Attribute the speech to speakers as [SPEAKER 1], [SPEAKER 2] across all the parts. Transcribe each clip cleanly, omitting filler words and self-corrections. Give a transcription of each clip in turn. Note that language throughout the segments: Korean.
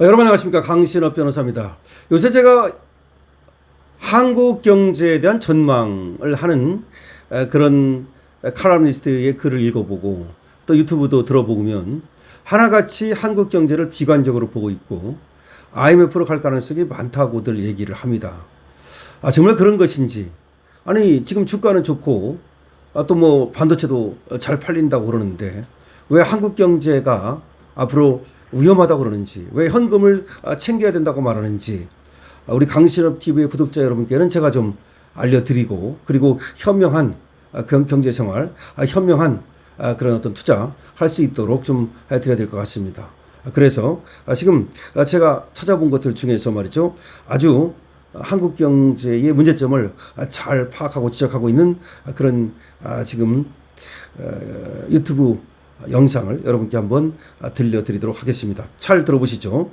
[SPEAKER 1] 여러분 안녕하십니까, 강신업 변호사입니다. 요새 제가 한국 경제에 대한 전망을 하는 그런 칼럼니스트의 글을 읽어보고 또 유튜브도 들어보면 하나같이 한국 경제를 비관적으로 보고 있고 IMF로 갈 가능성이 많다고들 얘기를 합니다. 정말 그런 것인지, 아니 지금 주가는 좋고 또 뭐 반도체도 잘 팔린다고 그러는데 왜 한국 경제가 앞으로 위험하다고 그러는지, 왜 현금을 챙겨야 된다고 말하는지 우리 강신업 TV의 구독자 여러분께는 제가 좀 알려드리고, 그리고 현명한 경제생활, 현명한 그런 어떤 투자 할 수 있도록 좀 해드려야 될 것 같습니다. 그래서 지금 제가 찾아본 것들 중에서 말이죠, 아주 한국 경제의 문제점을 잘 파악하고 지적하고 있는 그런 지금 유튜브 영상을 여러분께 한번 들려드리도록 하겠습니다. 잘 들어보시죠.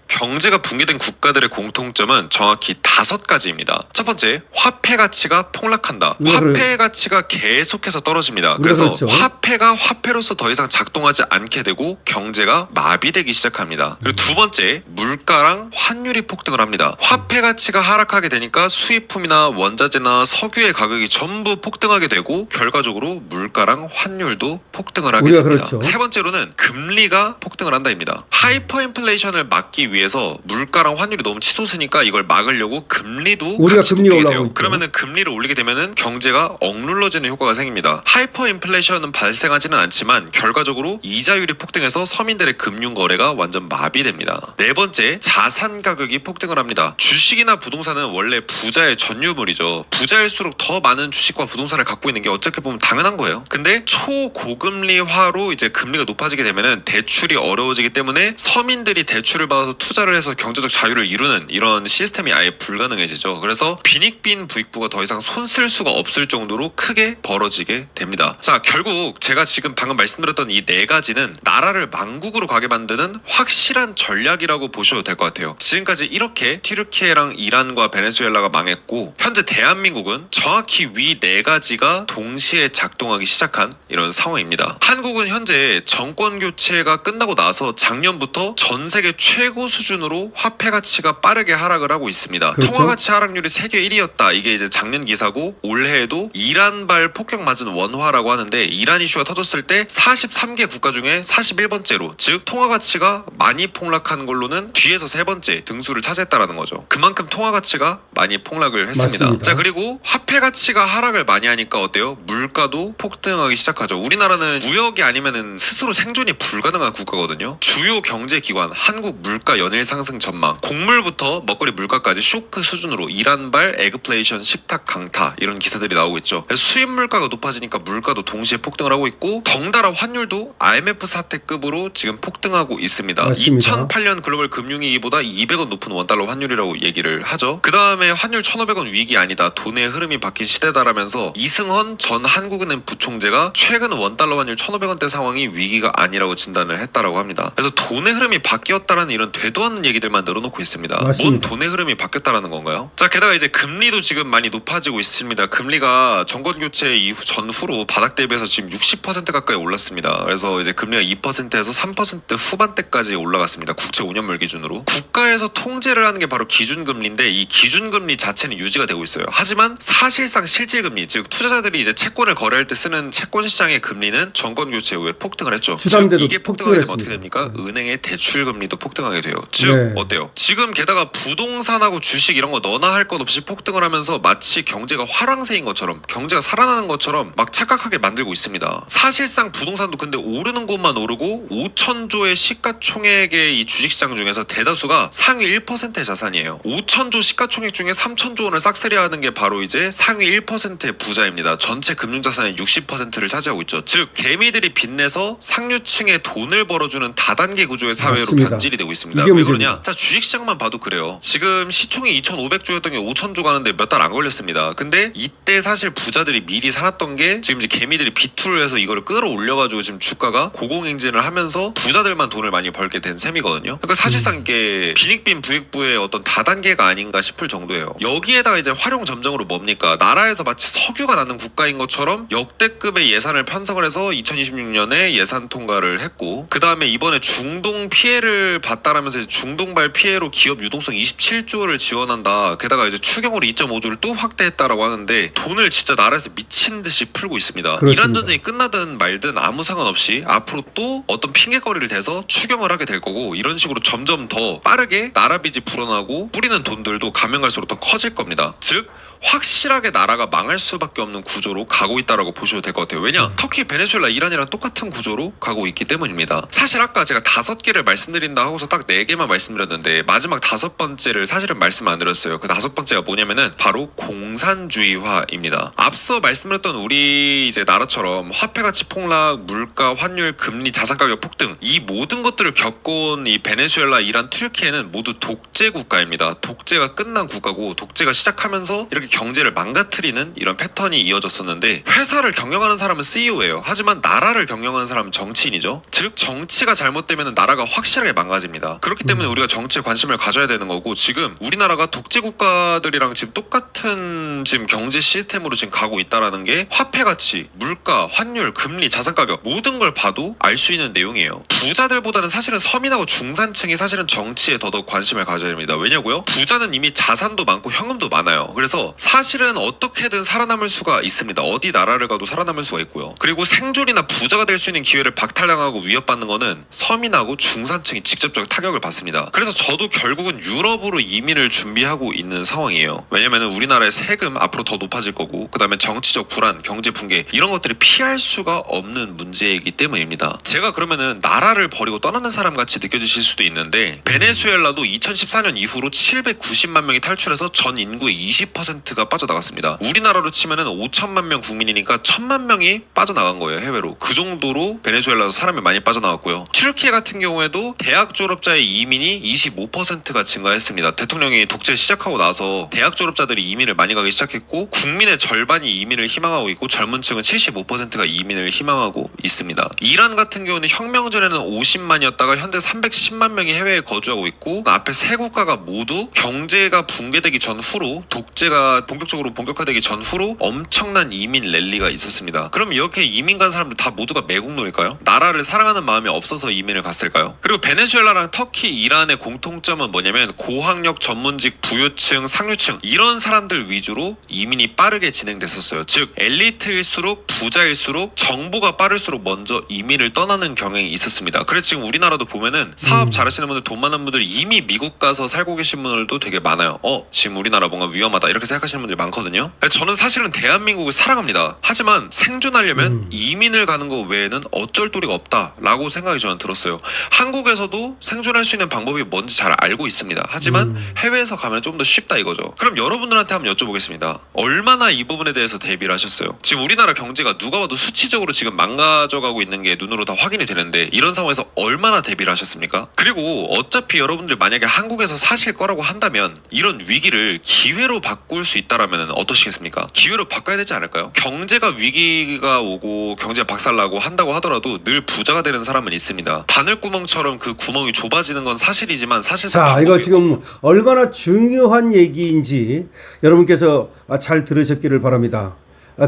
[SPEAKER 2] 경제가 붕괴된 국가들의 공통점은 정확히 5가지입니다. 첫 번째, 화폐 가치가 폭락한다. 화폐 가치가 계속해서 떨어집니다. 그래서
[SPEAKER 1] 그렇죠.
[SPEAKER 2] 화폐가 화폐로서 더 이상 작동하지 않게 되고 경제가 마비되기 시작합니다. 그리고 두 번째, 물가랑 환율이 폭등을 합니다. 화폐 가치가 하락하게 되니까 수입품이나 원자재나 석유의 가격이 전부 폭등하게 되고 결과적으로 물가랑 환율도 폭등을 하게 됩니다.
[SPEAKER 1] 그렇죠.
[SPEAKER 2] 세 번째로는 금리가 폭등을 한다입니다. 하이퍼 인플레이션을 막기 위해서 물가랑 환율이 너무 치솟으니까 이걸 막으려고 금리도
[SPEAKER 1] 우리가
[SPEAKER 2] 같이
[SPEAKER 1] 금리
[SPEAKER 2] 높이게
[SPEAKER 1] 올라가고
[SPEAKER 2] 돼요.
[SPEAKER 1] 있죠.
[SPEAKER 2] 그러면은 금리를 올리게 되면은 경제가 억눌러지는 효과가 생깁니다. 하이퍼 인플레이션은 발생하지는 않지만 결과적으로 이자율이 폭등해서 서민들의 금융 거래가 완전 마비됩니다. 네 번째, 자산 가격이 폭등을 합니다. 주식이나 부동산은 원래 부자의 전유물이죠. 부자일수록 더 많은 주식과 부동산을 갖고 있는 게 어떻게 보면 당연한 거예요. 근데 초고금리화로 이제 금리가 높아지게 되면은 대출이 어려워지기 때문에 서민들이 대출을 받아서 투자를 해서 경제적 자유를 이루는 이런 시스템이 아예 불가능해지죠. 그래서 빈익빈 부익부가 더 이상 손 쓸 수가 없을 정도로 크게 벌어지게 됩니다. 자, 결국 제가 지금 방금 말씀드렸던 이 4가지는 나라를 망국으로 가게 만드는 확실한 전략이라고 보셔도 될 것 같아요. 지금까지 이렇게 튀르키예랑 이란과 베네수엘라가 망했고 현재 대한민국은 정확히 위 4가지가 동시에 작동하기 시작한 이런 상황입니다. 한국은 현재 정권 교체가 끝나고 나서 작년부터 전 세계 최고 수준으로 화폐 가치가 빠르게 하락을 하고 있습니다.
[SPEAKER 1] 그렇죠.
[SPEAKER 2] 통화 가치 하락률이 세계 1위였다. 이게 이제 작년 기사고, 올해에도 이란발 폭격 맞은 원화라고 하는데 이란 이슈가 터졌을 때 43개 국가 중에 41번째로, 즉 통화 가치가 많이 폭락한 걸로는 뒤에서 3번째 등수를 차지했다라는 거죠. 그만큼 통화 가치가 많이 폭락을 했습니다.
[SPEAKER 1] 맞습니다.
[SPEAKER 2] 자, 그리고 화폐 가치가 하락을 많이 하니까 어때요? 물가도 폭등하기 시작하죠. 우리나라는 무역이 아니면은 스스로 생존이 불가능한 국가거든요. 주요 경제기관 한국 물가 연일 상승 전망, 곡물부터 먹거리 물가까지 쇼크 수준으로 이란발 에그플레이션 식탁 강타 이런 기사들이 나오고 있죠. 수입 물가가 높아지니까 물가도 동시에 폭등을 하고 있고, 덩달아 환율도 IMF 사태급으로 지금 폭등하고 있습니다.
[SPEAKER 1] 맞습니다.
[SPEAKER 2] 2008년 글로벌 금융위기보다 200원 높은 원달러 환율이라고 얘기를 하죠. 그 다음에 환율 1,500원 위기 아니다, 돈의 흐름이 바뀐 시대다라면서 이승헌 전 한국은행 부총재가 최근 원달러 환율 1,500원대 상황이 위기가 아니라고 진단을 했다라고 합니다. 그래서 돈의 흐름이 바뀌었다라는 이런 되도 않는 얘기들만 늘어놓고 있습니다.
[SPEAKER 1] 맞습니다.
[SPEAKER 2] 뭔 돈의 흐름이 바뀌었다라는 건가요? 자, 게다가 이제 금리도 지금 많이 높아지고 있습니다. 금리가 정권 교체 이후 전후로 바닥 대비해서 지금 60% 가까이 올랐습니다. 그래서 이제 금리가 2%에서 3% 후반대까지 올라갔습니다. 국채 5년물 기준으로. 국가에서 통제를 하는 게 바로 기준금리인데 이 기준금리 자체는 유지가 되고 있어요. 하지만 사실상 실질금리, 즉 투자자들이 이제 채권을 거래할 때 쓰는 채권 시장의 금리는 정권 교체 후에 폭등을 했죠. 즉 이게 폭등하게 되면 어떻게 됩니까? 은행의 대출금리도 폭등하게 돼요. 즉 어때요? 지금 게다가 부동산하고 주식 이런 거 너나 할 것 없이 폭등을 하면서 마치 경제가 화랑새인 것처럼, 경제가 살아나는 것처럼 막 착각하게 만들고 있습니다. 사실상 부동산도 근데 오르는 곳만 오르고 5천조의 시가총액의 이 주식시장 중에서 대다수가 상위 1%의 자산이에요. 5천조 시가총액 중에 3천조 원을 싹쓸이하는 게 바로 이제 상위 1%의 부자입니다. 전체 금융자산의 60%를 차지하고 있죠. 즉 개미들이 빚내서 상류층에 돈을 벌어주는 다단계 구조의 사회로
[SPEAKER 1] 맞습니다.
[SPEAKER 2] 변질이 되고 있습니다.
[SPEAKER 1] 이게
[SPEAKER 2] 왜
[SPEAKER 1] 문제입니다.
[SPEAKER 2] 그러냐? 자, 주식시장만 봐도 그래요. 지금 시총이 2,500조였던 게 5천조 가는데 몇 달 안 걸렸습니다. 근데 이때 사실 부자들이 미리 살았던 게 지금 이제 개미들이 비투를 해서 이거를 끌어올려가지고 지금 주가가 고공행진을 하면서 부자들만 돈을 많이 벌게 된 셈이거든요. 그러니까 사실상 이게 빈익빈 부익부의 어떤 다단계가 아닌가 싶을 정도예요. 여기에다가 이제 활용 점정으로 뭡니까? 나라에서 마치 석유가 나는 국가인 것처럼 역대급의 예산을 편성을 해서 2026년에 예산 통과를 했고, 그 다음에 이번에 중동 피해를 봤다라면서 중동발 피해로 기업 유동성 27조를 지원한다. 게다가 이제 추경으로 2.5조를 또 확대했다라고 하는데 돈을 진짜 나라에서 미친 듯이 풀고 있습니다.
[SPEAKER 1] 그렇습니다.
[SPEAKER 2] 이란 전쟁이 끝나든 말든 아무 상관없이 앞으로 또 어떤 핑계거리를 대서 추경을 하게 될 거고 이런 식으로 점점 더 빠르게 나라 빚이 불어나고 뿌리는 돈들도 가면 갈수록 더 커질 겁니다. 즉 확실하게 나라가 망할 수밖에 없는 구조로 가고 있다라고 보셔도 될 것 같아요. 왜냐? 터키, 베네수엘라, 이란이랑 똑같은 구조로 가고 있기 때문입니다. 사실 아까 제가 5개를 말씀드린다 하고서 딱 4개만 말씀드렸는데 마지막 5번째를 사실은 말씀 안 드렸어요. 그 5번째가 뭐냐면은 바로 공산주의화입니다. 앞서 말씀드렸던 우리 이제 나라처럼 화폐 가치 폭락, 물가, 환율, 금리, 자산 가격 폭등 이 모든 것들을 겪어온 이 베네수엘라, 이란, 튀르키예는 모두 독재 국가입니다. 독재가 끝난 국가고 독재가 시작하면서 이렇게 경제를 망가뜨리는 이런 패턴이 이어졌었는데 회사를 경영하는 사람은 CEO예요. 하지만 나라를 경영하는 사람은 정치인이죠. 즉 정치가 잘못되면 나라가 확실하게 망가집니다. 그렇기 때문에 우리가 정치에 관심을 가져야 되는 거고 지금 우리나라가 독재 국가들이랑 지금 똑같은 지금 경제 시스템으로 지금 가고 있다라는 게 화폐 가치, 물가, 환율, 금리, 자산 가격 모든 걸 봐도 알 수 있는 내용이에요. 부자들보다는 사실은 서민하고 중산층이 사실은 정치에 더더욱 관심을 가져야 됩니다. 왜냐고요? 부자는 이미 자산도 많고 현금도 많아요. 그래서 사실은 어떻게든 살아남을 수가 있습니다. 어디 나라를 가도 살아남을 수가 있고요. 그리고 생존이나 부자가 될 수 있는 기회를 박탈당하고 위협받는 거는 서민하고 중산층이 직접적 타격을 받습니다. 그래서 저도 결국은 유럽으로 이민을 준비하고 있는 상황이에요. 왜냐면 우리나라의 세금 앞으로 더 높아질 거고 그 다음에 정치적 불안, 경제 붕괴 이런 것들이 피할 수가 없는 문제이기 때문입니다. 제가 그러면은 나라를 버리고 떠나는 사람 같이 느껴지실 수도 있는데 베네수엘라도 2014년 이후로 790만 명이 탈출해서 전 인구의 20%가 빠져나갔습니다. 우리나라로 치면은 5천만 명 국민이니까 1,000만 명이 빠져나간 거예요. 해외로. 그 정도로 베네수엘라도 사람이 많이 빠져나갔고요. 튀르키예 같은 경우에도 대학 졸업자의 이민이 25%가 증가했습니다. 대통령이 독재 시작하고 나서 대학 졸업자들이 이민을 많이 가기 시작했고 국민의 절반이 이민을 희망하고 있고 젊은 층은 75%가 이민을 희망하고 있습니다. 이란 같은 경우는 혁명 전에는 50만이었다가 현재 310만 명이 해외에 거주하고 있고 앞에 세 국가가 모두 경제가 붕괴되기 전후로 독재가 본격화되기 전후로 엄청난 이민 랠리가 있었습니다. 그럼 이렇게 이민 간 사람들 다 모두가 매국노일까요? 나라를 사랑하는 마음이 없어서 이민을 갔을까요? 그리고 베네수엘라랑 터키, 이란의 공통점은 뭐냐면 고학력 전문직 부유층, 상류층 이런 사람들 위주로 이민이 빠르게 진행됐었어요. 즉 엘리트일수록 부자일수록 정보가 빠를수록 먼저 이민을 떠나는 경향이 있었습니다. 그래서 지금 우리나라도 보면은 사업 잘하시는 분들, 돈 많은 분들 이미 미국 가서 살고 계신 분들도 되게 많아요. 지금 우리나라 뭔가 위험하다 이렇게 생각하시는 분들이 많거든요. 저는 사실은 대한민국을 사랑합니다. 하지만 생존하려면 이민을 가는 거 외에는 어쩔 도리가 없다라고 생각이 저는 들었어요. 한국에서도 생존할 수 있는 방법이 뭔지 잘 알고 있습니다. 하지만 해외에서 가면 좀 더 쉽다 이거죠. 그럼 여러분들한테 한번 여쭤보겠습니다. 얼마나 이 부분에 대해서 대비를 하셨어요? 지금 우리나라 경제가 누가 봐도 수치적으로 지금 망가져가고 있는 게 눈으로 다 확인이 되는데 이런 상황에서 얼마나 대비를 하셨습니까? 그리고 어차피 여러분들이 만약에 한국에서 사실 거라고 한다면 이런 위기를 기회로 바꿀 수 있다라면 어떠시겠습니까? 기회로 바꿔야 되지 않을까요? 경제가 위기가 오고 경제가 박살나고 한다고 하더라도 늘 부자가 되는 사람은 있습니다. 바늘구멍처럼 그 구멍이 좁아지는 건 사실이지만 사실상
[SPEAKER 1] 자, 이거 지금 얼마나 중요한 얘기인지 여러분께서 잘 들으셨기를 바랍니다.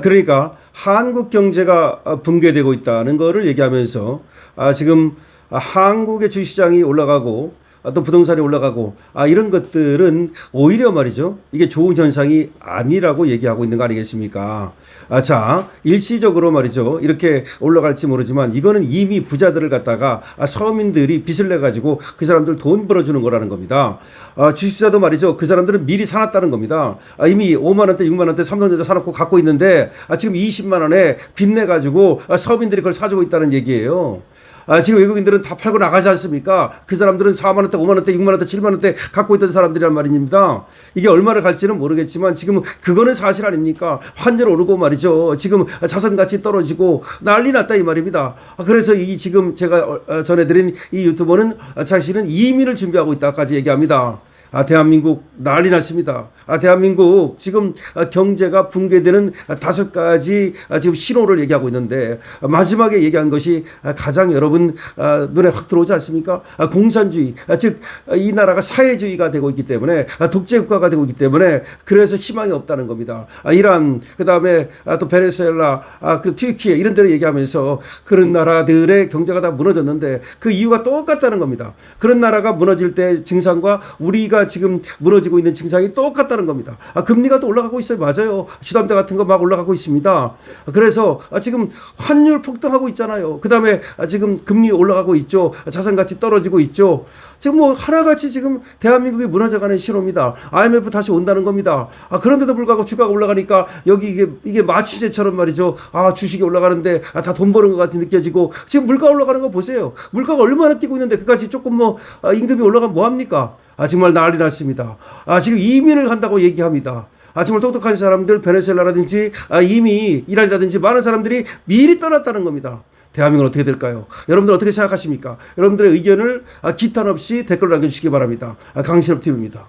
[SPEAKER 1] 그러니까 한국 경제가 붕괴되고 있다는 거를 얘기하면서 지금 한국의 주식시장이 올라가고 또 부동산이 올라가고 이런 것들은 오히려 말이죠. 이게 좋은 현상이 아니라고 얘기하고 있는 거 아니겠습니까? 자, 일시적으로 말이죠. 이렇게 올라갈지 모르지만 이거는 이미 부자들을 갖다가 서민들이 빚을 내가지고 그 사람들 돈 벌어주는 거라는 겁니다. 주식투자도 말이죠. 그 사람들은 미리 사놨다는 겁니다. 이미 5만 원대, 6만 원대 삼성전자 사놓고 갖고 있는데 지금 20만 원에 빚 내가지고 서민들이 그걸 사주고 있다는 얘기예요. 지금 외국인들은 다 팔고 나가지 않습니까? 그 사람들은 4만 원대, 5만 원대, 6만 원대, 7만 원대 갖고 있던 사람들이란 말입니다. 이게 얼마를 갈지는 모르겠지만 지금 그거는 사실 아닙니까? 환율 오르고 말이죠. 지금 자산 가치 떨어지고 난리 났다 이 말입니다. 그래서 이 지금 제가 전해드린 이 유튜버는 자신은 이민을 준비하고 있다까지 얘기합니다. 대한민국 난리 났습니다. 대한민국 지금 경제가 붕괴되는 5가지 지금 신호를 얘기하고 있는데 마지막에 얘기한 것이 가장 여러분 눈에 확 들어오지 않습니까? 공산주의, 즉 이 나라가 사회주의가 되고 있기 때문에 독재국가가 되고 있기 때문에 그래서 희망이 없다는 겁니다. 이란, 그다음에 또 베네수엘라, 그 튀르키예 이런 데를 얘기하면서 그런 나라들의 경제가 다 무너졌는데 그 이유가 똑같다는 겁니다. 그런 나라가 무너질 때 증상과 우리가 지금 무너지고 있는 증상이 똑같다는 겁니다. 금리가 또 올라가고 있어요. 맞아요. 주담대 같은 거 막 올라가고 있습니다. 그래서 지금 환율 폭등하고 있잖아요. 그다음에 지금 금리 올라가고 있죠. 자산 가치 떨어지고 있죠. 지금 뭐 하나같이 지금 대한민국이 무너져가는 신호입니다. IMF 다시 온다는 겁니다. 그런데도 불구하고 주가가 올라가니까 여기 이게 마취제처럼 말이죠. 주식이 올라가는데 다 돈 버는 것 같이 느껴지고 지금 물가 올라가는 거 보세요. 물가가 얼마나 뛰고 있는데 그까지 조금 뭐 임금이 올라가면 뭐 합니까? 정말 난리 났습니다. 지금 이민을 한다고 얘기합니다. 정말 똑똑한 사람들 베네수엘라라든지 이미 이란이라든지 많은 사람들이 미리 떠났다는 겁니다. 대한민국은 어떻게 될까요? 여러분들 어떻게 생각하십니까? 여러분들의 의견을 기탄 없이 댓글로 남겨주시기 바랍니다. 강신업 TV입니다.